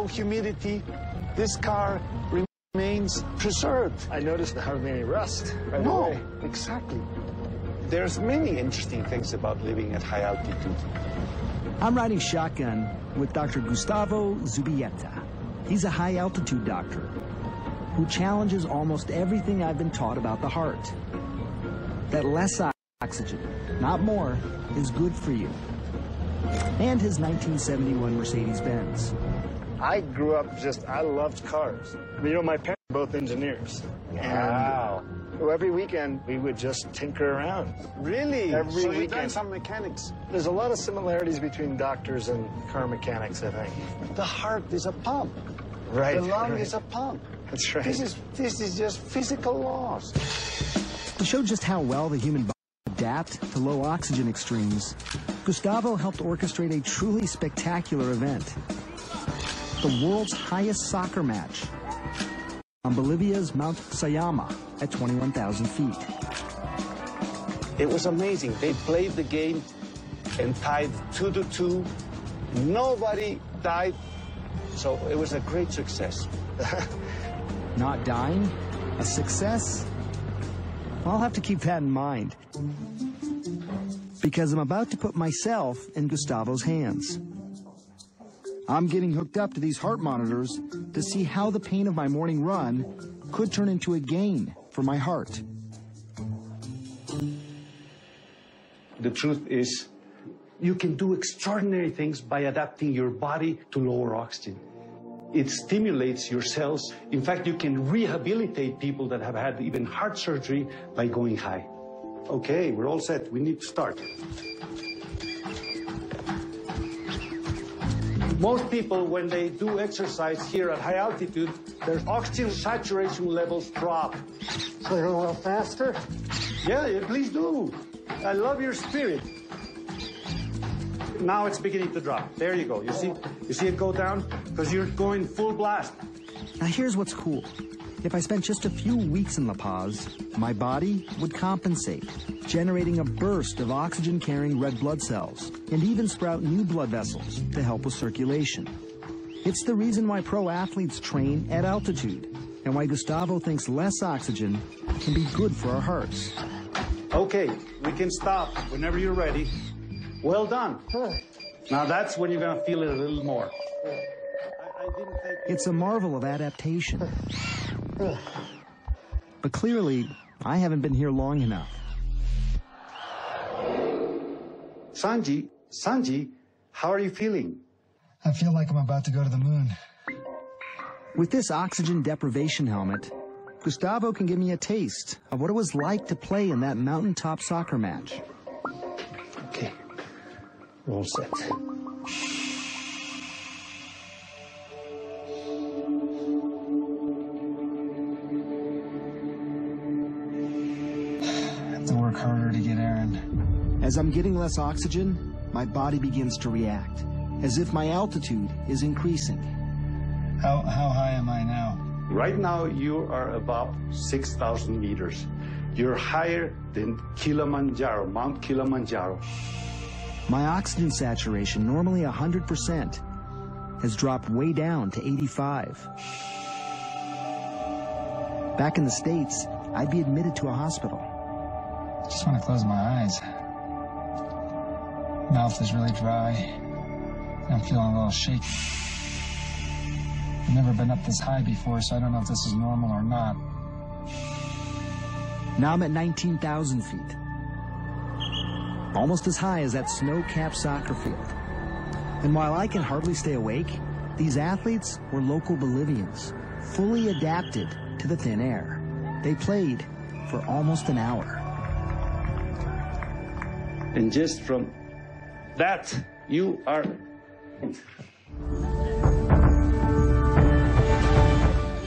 low humidity, this car remains preserved. I noticed hardly any rust right No, away. exactly. There's many interesting things about living at high altitude. I'm riding shotgun with Dr. Gustavo Zubieta. He's a high-altitude doctor who challenges almost everything I've been taught about the heart. That less oxygen, not more, is good for you. And his 1971 Mercedes-Benz. I grew up I loved cars. You know, my parents were both engineers. Wow. And every weekend, we would just tinker around. Really? Every so you've weekend. done some mechanics. There's a lot of similarities between doctors and car mechanics, I think. The heart is a pump. Right. The lung right. is a pump. That's right. This is just physical laws. To show just how well the human body adapt to low oxygen extremes, Gustavo helped orchestrate a truly spectacular event. The world's highest soccer match on Bolivia's Mount Sayama at 21,000 feet. It was amazing. They played the game and tied 2-2. Nobody died. So it was a great success. Not dying? A success? I'll have to keep that in mind, because I'm about to put myself in Gustavo's hands. I'm getting hooked up to these heart monitors to see how the pain of my morning run could turn into a gain for my heart. The truth is, you can do extraordinary things by adapting your body to lower oxygen. It stimulates your cells. In fact, you can rehabilitate people that have had even heart surgery by going high. Okay, we're all set. We need to start. Most people, when they do exercise here at high altitude, their oxygen saturation levels drop. So you're a little faster? Yeah, please do. I love your spirit. Now it's beginning to drop. There you go. You see it go down? Because you're going full blast. Now here's what's cool. If I spent just a few weeks in La Paz, my body would compensate, generating a burst of oxygen-carrying red blood cells and even sprout new blood vessels to help with circulation. It's the reason why pro athletes train at altitude and why Gustavo thinks less oxygen can be good for our hearts. Okay, we can stop whenever you're ready. Well done. Now that's when you're going to feel it a little more. It's a marvel of adaptation. But clearly, I haven't been here long enough. Sanji, how are you feeling? I feel like I'm about to go to the moon. With this oxygen deprivation helmet, Gustavo can give me a taste of what it was like to play in that mountaintop soccer match. Okay, we're all set. I have to work harder to get Aaron. As I'm getting less oxygen, my body begins to react, as if my altitude is increasing. How high am I now? Right now, you are above 6,000 meters. You're higher than Kilimanjaro, Mount Kilimanjaro. My oxygen saturation, normally 100%, has dropped way down to 85. Back in the States, I'd be admitted to a hospital. I just want to close my eyes. Mouth is really dry. I'm feeling a little shaky. I've never been up this high before, so I don't know if this is normal or not. Now I'm at 19,000 feet. Almost as high as that snow-capped soccer field. And while I can hardly stay awake, these athletes were local Bolivians, fully adapted to the thin air. They played for almost an hour. And just from that, you are...